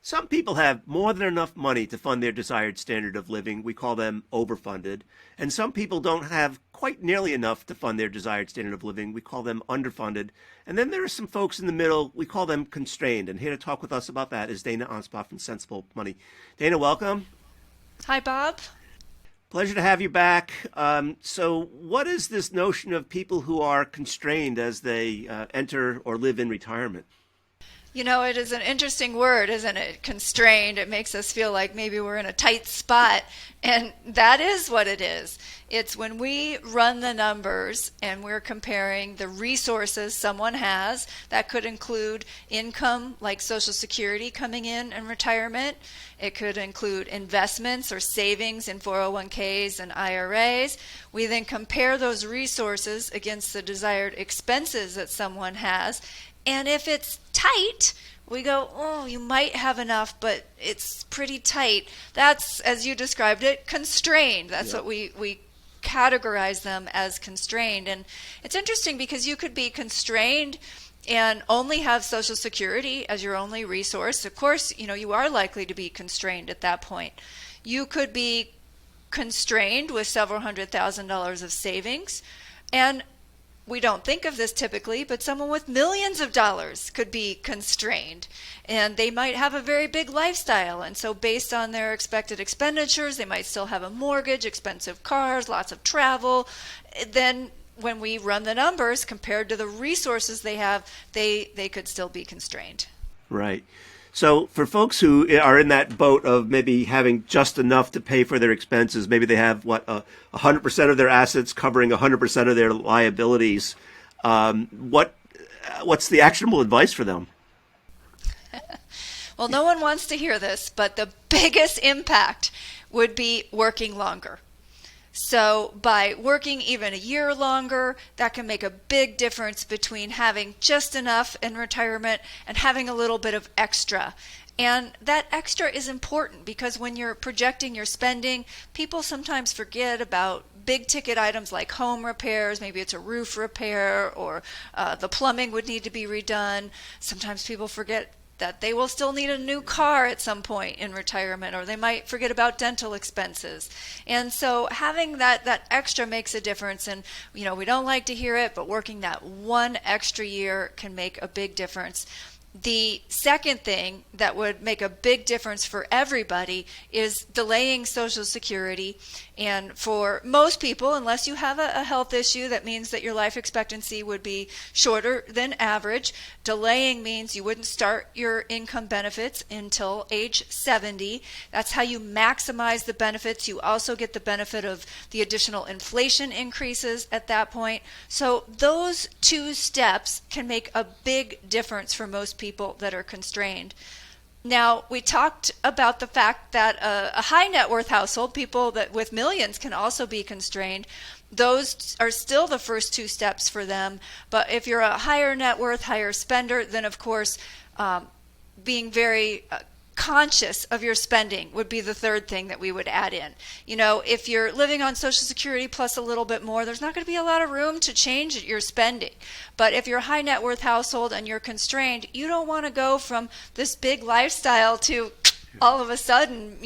Some people have more than enough money to fund their desired standard of living. We call them overfunded. And some people don't have quite nearly enough to fund their desired standard of living. We call them underfunded. And then there are some folks in the middle. We call them constrained. And here to talk with us about that is Dana Anspach from Sensible Money. Dana, welcome. Hi, Bob. Pleasure to have you back. So what is this notion of people who are constrained as they enter or live in retirement? You know, it is an interesting word, isn't it? Constrained. It makes us feel like maybe we're in a tight spot. And that is what it is. It's when we run the numbers and we're comparing the resources someone has. That could include income like Social Security coming in retirement. It could include investments or savings in 401ks and IRAs. We then compare those resources against the desired expenses that someone has. And if it's tight, we go, oh, you might have enough, but it's pretty tight. That's, as you described it, constrained. That's what we categorize them as constrained. And it's interesting because you could be constrained and only have Social Security as your only resource. Of course, you are likely to be constrained at that point. You could be constrained with several $100,000 of savings. And we don't think of this typically, but someone with millions of dollars could be constrained, and they might have a very big lifestyle. And so based on their expected expenditures, they might still have a mortgage, expensive cars, lots of travel. Then when we run the numbers compared to the resources they have, they could still be constrained. Right. So for folks who are in that boat of maybe having just enough to pay for their expenses, maybe they have 100% of their assets covering 100% of their liabilities. What's the actionable advice for them? Well, no one wants to hear this, but the biggest impact would be working longer. So by working even a year longer, that can make a big difference between having just enough in retirement and having a little bit of extra. And that extra is important because when you're projecting your spending, people sometimes forget about big ticket items like home repairs. Maybe it's a roof repair, or the plumbing would need to be redone. Sometimes people forget that they will still need a new car at some point in retirement, or they might forget about dental expenses. And so having that extra makes a difference. And we don't like to hear it, but working that one extra year can make a big difference. The second thing that would make a big difference for everybody is delaying Social Security. And for most people, unless you have a health issue that means that your life expectancy would be shorter than average, delaying means you wouldn't start your income benefits until age 70. That's how you maximize the benefits. You also get the benefit of the additional inflation increases at that point. So those two steps can make a big difference for most people that are constrained. Now, we talked about the fact that a high net worth household, people that with millions, can also be constrained. Those are still the first two steps for them. But if you're a higher net worth, higher spender, then of course, being very conscious of your spending would be the third thing that we would add in. If you're living on Social Security plus a little bit more, there's not going to be a lot of room to change your spending. But if you're a high net worth household and you're constrained, you don't want to go from this big lifestyle to all of a sudden,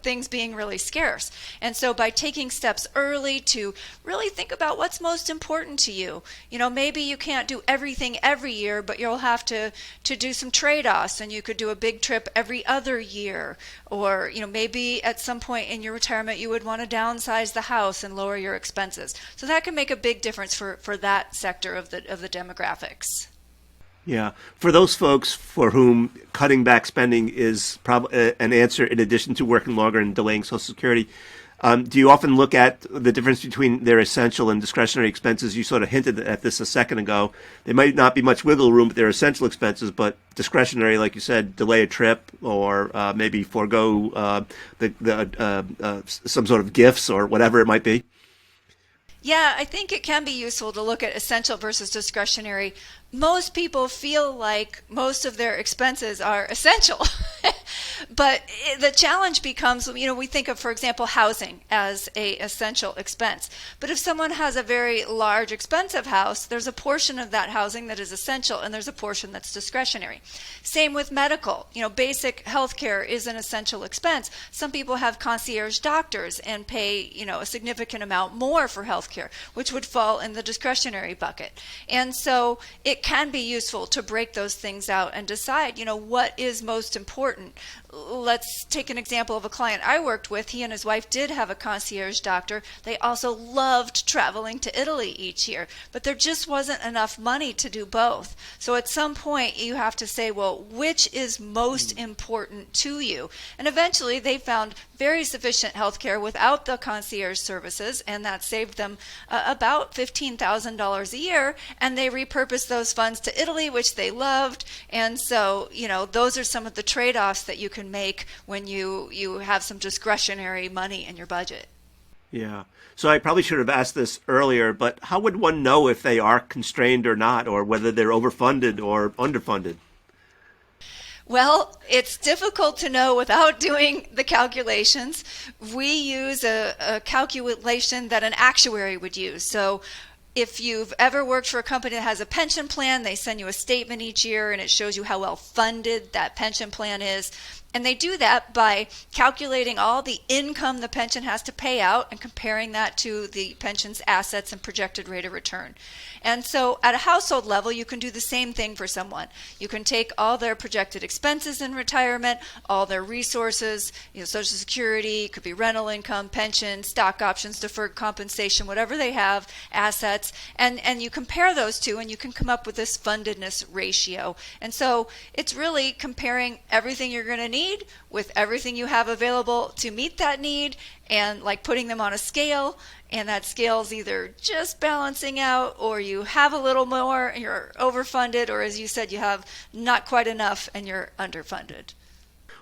things being really scarce. And so by taking steps early to really think about what's most important to you, maybe you can't do everything every year, but you'll have to do some trade-offs, and you could do a big trip every other year. Or, maybe at some point in your retirement, you would want to downsize the house and lower your expenses. So that can make a big difference for that sector of the demographics. Yeah. For those folks for whom cutting back spending is probably an answer in addition to working longer and delaying Social Security, do you often look at the difference between their essential and discretionary expenses? You sort of hinted at this a second ago. There might not be much wiggle room, but they're essential expenses, but discretionary, like you said, delay a trip or maybe forego some sort of gifts or whatever it might be. Yeah, I think it can be useful to look at essential versus discretionary. Most people feel like most of their expenses are essential. But the challenge becomes, we think of, for example, housing as a essential expense. But if someone has a very large, expensive house, there's a portion of that housing that is essential, and there's a portion that's discretionary. Same with medical. Basic health care is an essential expense. Some people have concierge doctors and pay, a significant amount more for health care, which would fall in the discretionary bucket. And so it can be useful to break those things out and decide, what is most important. Let's take an example of a client I worked with. He and his wife did have a concierge doctor. They also loved traveling to Italy each year, but there just wasn't enough money to do both. So at some point you have to say, well, which is most important to you? And eventually they found very sufficient health care without the concierge services, and that saved them about $15,000 a year, and they repurposed those funds to Italy, which they loved. And so, those are some of the trade-offs that you can make when you have some discretionary money in your budget. Yeah. So I probably should have asked this earlier, but how would one know if they are constrained or not, or whether they're overfunded or underfunded? Well, it's difficult to know without doing the calculations. We use a calculation that an actuary would use. So if you've ever worked for a company that has a pension plan, they send you a statement each year and it shows you how well funded that pension plan is. And they do that by calculating all the income the pension has to pay out and comparing that to the pension's assets and projected rate of return. And so at a household level, you can do the same thing for someone. You can take all their projected expenses in retirement, all their resources, Social Security, it could be rental income, pension, stock options, deferred compensation, whatever they have, assets, and you compare those two and you can come up with this fundedness ratio. And so it's really comparing everything you're going to need with everything you have available to meet that need, and like putting them on a scale, and that scale is either just balancing out, or you have a little more and you're overfunded, or as you said, you have not quite enough and you're underfunded.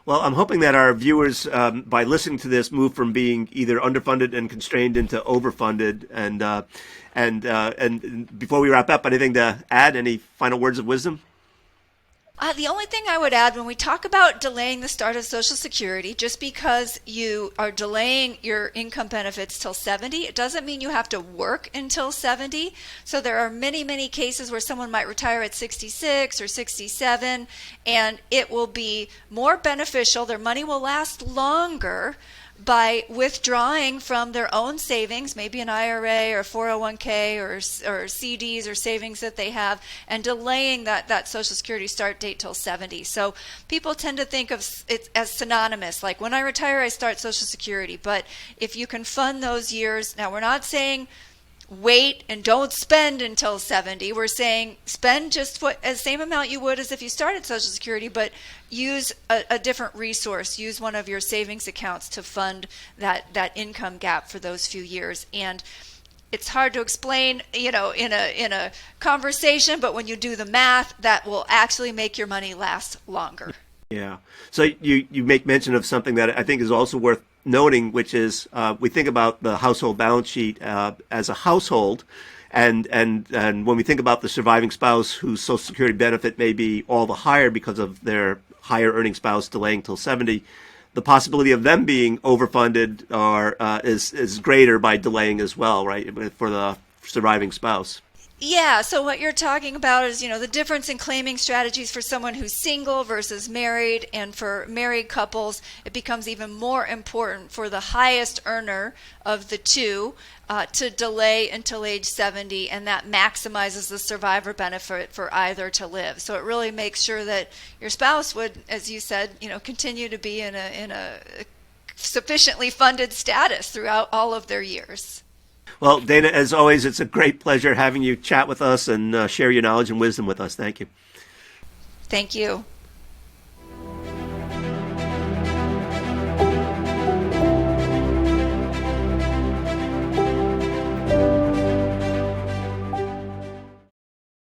Well, I'm hoping that our viewers, by listening to this, move from being either underfunded and constrained into overfunded. And before we wrap up, anything to add? Any final words of wisdom? The only thing I would add, when we talk about delaying the start of Social Security, just because you are delaying your income benefits till 70, it doesn't mean you have to work until 70. So there are many, many cases where someone might retire at 66 or 67, and it will be more beneficial. Their money will last longer by withdrawing from their own savings, maybe an IRA or 401k or CDs or savings that they have, and delaying that Social Security start date till 70. So people tend to think of it as synonymous, like when I retire, I start Social Security. But if you can fund those years, now we're not saying wait and don't spend until 70. We're saying spend just the same amount you would as if you started Social Security, but use a different resource. Use one of your savings accounts to fund that income gap for those few years. And it's hard to explain, in a conversation, but when you do the math, that will actually make your money last longer. Yeah. So you make mention of something that I think is also worth noting, which is we think about the household balance sheet as a household, and when we think about the surviving spouse whose Social Security benefit may be all the higher because of their higher earning spouse delaying till 70, the possibility of them being overfunded is greater by delaying as well, right, for the surviving spouse. Yeah, so what you're talking about is, the difference in claiming strategies for someone who's single versus married, and for married couples, it becomes even more important for the highest earner of the two to delay until age 70, and that maximizes the survivor benefit for either to live. So it really makes sure that your spouse would, as you said, continue to be in a sufficiently funded status throughout all of their years. Well, Dana, as always, it's a great pleasure having you chat with us and share your knowledge and wisdom with us. Thank you. Thank you.